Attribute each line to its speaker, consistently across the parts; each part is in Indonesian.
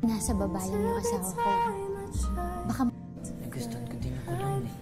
Speaker 1: nasa baba lang yung asawa ko. Baka
Speaker 2: Nagustuhan ko din ako lang eh.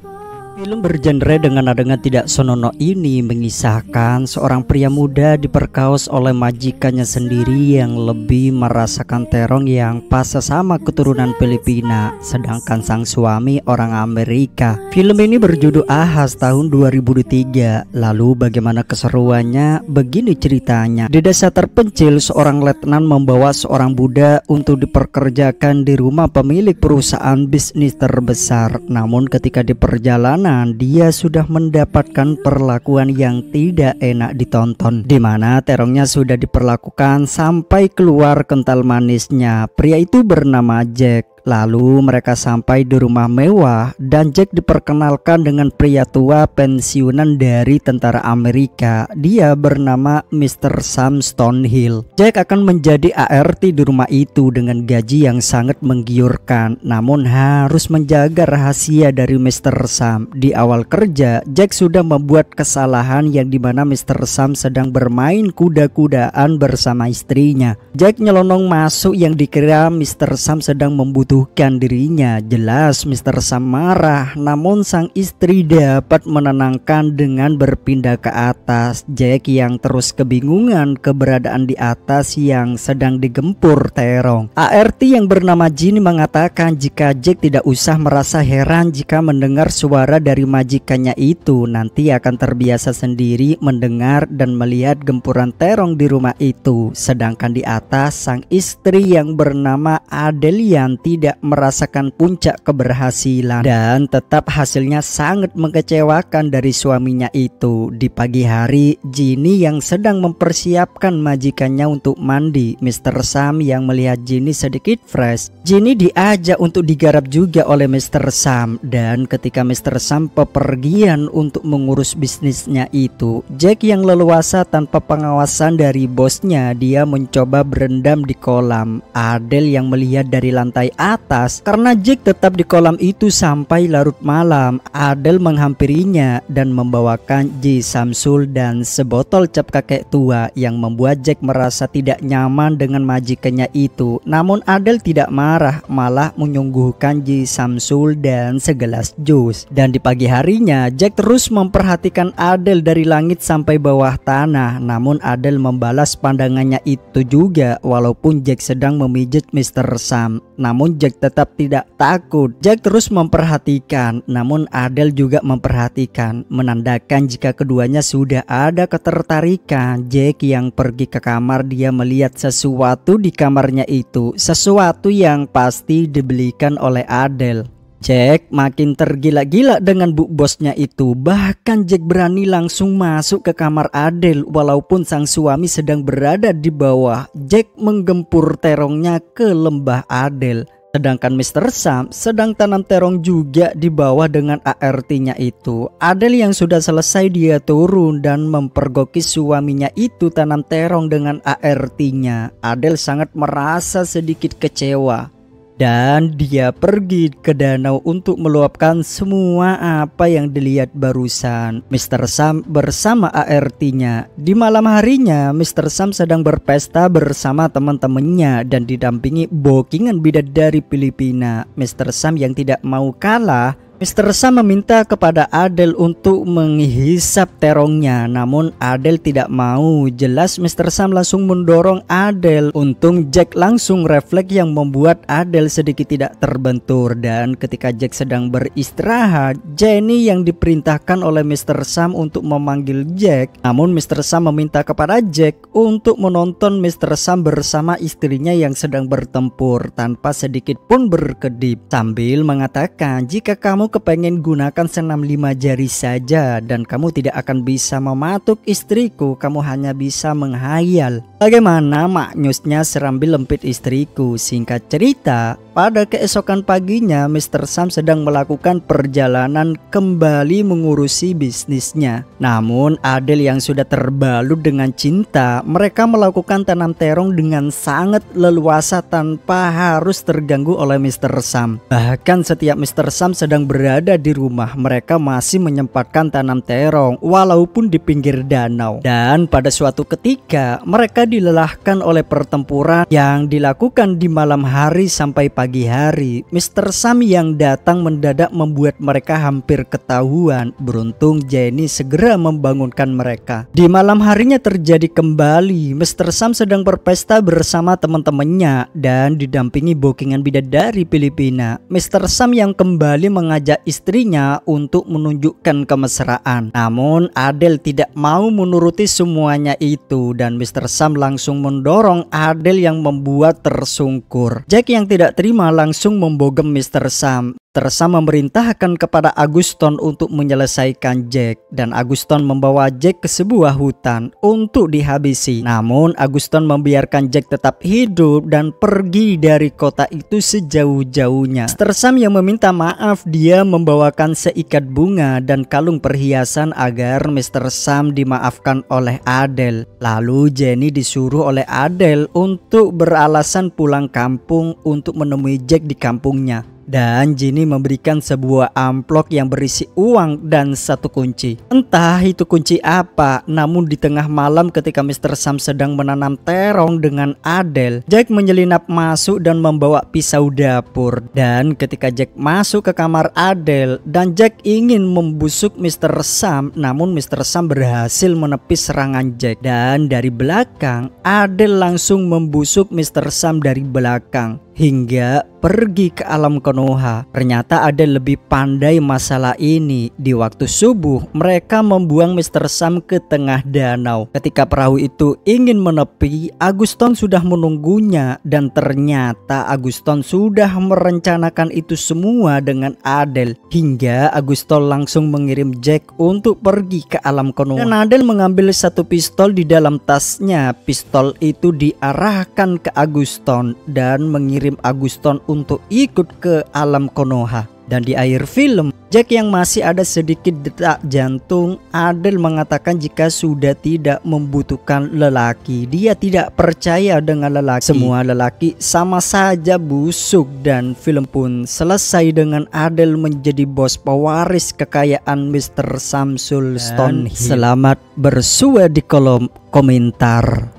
Speaker 3: Film bergenre dengan adegan tidak senonoh ini mengisahkan seorang pria muda diperkaos oleh majikannya sendiri yang lebih merasakan terong yang pas sesama keturunan Filipina, sedangkan sang suami orang Amerika. Film ini berjudul Ahas tahun 2003. Lalu bagaimana keseruannya? Begini ceritanya. Di desa terpencil, seorang letnan membawa seorang budak untuk diperkerjakan di rumah pemilik perusahaan bisnis terbesar. Namun ketika di perjalanan dia sudah mendapatkan perlakuan yang tidak enak ditonton, di mana terongnya sudah diperlakukan sampai keluar kental manisnya. Pria itu bernama Jack. Lalu mereka sampai di rumah mewah dan Jack diperkenalkan dengan pria tua pensiunan dari tentara Amerika. Dia bernama Mr. Sam Stonehill. Jack akan menjadi ART di rumah itu dengan gaji yang sangat menggiurkan, namun harus menjaga rahasia dari Mr. Sam. Di awal kerja, Jack sudah membuat kesalahan yang dimana Mr. Sam sedang bermain kuda-kudaan bersama istrinya. Jack nyelonong masuk yang dikira Mr. Sam sedang membutuhkan dirinya. Jelas Mr. Sam marah, namun sang istri dapat menenangkan dengan berpindah ke atas. Jack yang terus kebingungan keberadaan di atas yang sedang digempur terong. ART yang bernama Ginny mengatakan jika Jack tidak usah merasa heran jika mendengar suara dari majikannya itu, nanti akan terbiasa sendiri mendengar dan melihat gempuran terong di rumah itu. Sedangkan di atas sang istri yang bernama Adelian tidak merasakan puncak keberhasilan dan tetap hasilnya sangat mengecewakan dari suaminya itu. Di pagi hari, Ginny yang sedang mempersiapkan majikannya untuk mandi. Mr. Sam yang melihat Ginny sedikit fresh, Ginny diajak untuk digarap juga oleh Mr. Sam. Dan ketika Mr. Sam bepergian untuk mengurus bisnisnya itu, Jack yang leluasa tanpa pengawasan dari bosnya, dia mencoba berendam di kolam. Adele yang melihat dari lantai atas karena Jack tetap di kolam itu sampai larut malam. Adele menghampirinya dan membawakan Ji Samsul dan sebotol cap kakek tua yang membuat Jack merasa tidak nyaman dengan majikannya itu. Namun Adele tidak marah, malah menyuguhkan Ji Samsul dan segelas jus. Dan di pagi harinya Jack terus memperhatikan Adele dari langit sampai bawah tanah. Namun Adele membalas pandangannya itu juga walaupun Jack sedang memijit Mr. Sam. Namun Jack tetap tidak takut. Jack terus memperhatikan, namun Adele juga memperhatikan, menandakan jika keduanya sudah ada ketertarikan. Jack yang pergi ke kamar, dia melihat sesuatu di kamarnya itu, sesuatu yang pasti dibelikan oleh Adele. Jack makin tergila-gila dengan bu bosnya itu. Bahkan Jack berani langsung masuk ke kamar Adele walaupun sang suami sedang berada di bawah. Jack menggempur terongnya ke lembah Adele. Sedangkan Mr. Sam sedang tanam terong juga di bawah dengan ART-nya itu. Adele yang sudah selesai dia turun dan mempergoki suaminya itu tanam terong dengan ART-nya. Adele sangat merasa sedikit kecewa. Dan dia pergi ke danau untuk meluapkan semua apa yang dilihat barusan. Mr. Sam bersama ART-nya. Di malam harinya Mr. Sam sedang berpesta bersama teman-temannya dan didampingi bookingan bidadari Filipina. Mr. Sam yang tidak mau kalah, Mr. Sam meminta kepada Adele untuk menghisap terongnya, namun Adele tidak mau. Jelas Mr. Sam langsung mendorong Adele. Untung Jack langsung refleks yang membuat Adele sedikit tidak terbentur. Dan ketika Jack sedang beristirahat, Jenny yang diperintahkan oleh Mr. Sam untuk memanggil Jack. Namun Mr. Sam meminta kepada Jack untuk menonton Mr. Sam bersama istrinya yang sedang bertempur tanpa sedikit pun berkedip, sambil mengatakan jika kamu kepengen gunakan senam 5 jari saja dan kamu tidak akan bisa mematuk istriku, kamu hanya bisa menghayal. Bagaimana maknyusnya serambil lempit istriku. Singkat cerita, pada keesokan paginya Mr. Sam sedang melakukan perjalanan kembali mengurusi bisnisnya. Namun Adele yang sudah terbalut dengan cinta, mereka melakukan tanam terong dengan sangat leluasa tanpa harus terganggu oleh Mr. Sam. Bahkan setiap Mr. Sam sedang berada di rumah, mereka masih menyempatkan tanam terong walaupun di pinggir danau. Dan pada suatu ketika mereka dilelahkan oleh pertempuran yang dilakukan di malam hari sampai pagi hari. Mr. Sam yang datang mendadak membuat mereka hampir ketahuan. Beruntung Jenny segera membangunkan mereka. Di malam harinya terjadi kembali. Mr. Sam sedang berpesta bersama teman-temannya dan didampingi bookingan bidadari Filipina. Mr. Sam yang kembali mengajak istrinya untuk menunjukkan kemesraan. Namun Adele tidak mau menuruti semuanya itu dan Mr. Sam langsung mendorong Adele yang membuat tersungkur. Jack yang tidak terima langsung membogem Mr. Sam. Mr. Sam memerintahkan kepada Auguston untuk menyelesaikan Jack dan Auguston membawa Jack ke sebuah hutan untuk dihabisi. Namun Auguston membiarkan Jack tetap hidup dan pergi dari kota itu sejauh-jauhnya. Mr. Sam yang meminta maaf, dia membawakan seikat bunga dan kalung perhiasan agar Mr. Sam dimaafkan oleh Adele. Lalu Jenny disuruh oleh Adele untuk beralasan pulang kampung untuk menemui Jack di kampungnya. Dan Jenny memberikan sebuah amplop yang berisi uang dan satu kunci. Entah itu kunci apa, namun di tengah malam ketika Mr. Sam sedang menanam terong dengan Adele, Jack menyelinap masuk dan membawa pisau dapur. Dan ketika Jack masuk ke kamar Adele dan Jack ingin membusuk Mr. Sam, namun Mr. Sam berhasil menepis serangan Jack. Dan dari belakang, Adele langsung membusuk Mr. Sam dari belakang hingga pergi ke alam Konoha. Ternyata Adele lebih pandai masalah ini. Di waktu subuh mereka membuang Mr. Sam ke tengah danau. Ketika perahu itu ingin menepi, Auguston sudah menunggunya dan ternyata Auguston sudah merencanakan itu semua dengan Adele. Hingga Auguston langsung mengirim Jack untuk pergi ke alam Konoha. Dan Adele mengambil satu pistol di dalam tasnya. Pistol itu diarahkan ke Auguston dan mengirim Auguston untuk ikut ke alam Konoha. Dan di akhir film, Jack yang masih ada sedikit detak jantung, Adele mengatakan jika sudah tidak membutuhkan lelaki. Dia tidak percaya dengan lelaki. Semua lelaki sama saja busuk dan film pun selesai dengan Adele menjadi bos pewaris kekayaan Mr. Samsul Stonehill. Selamat bersua di kolom komentar.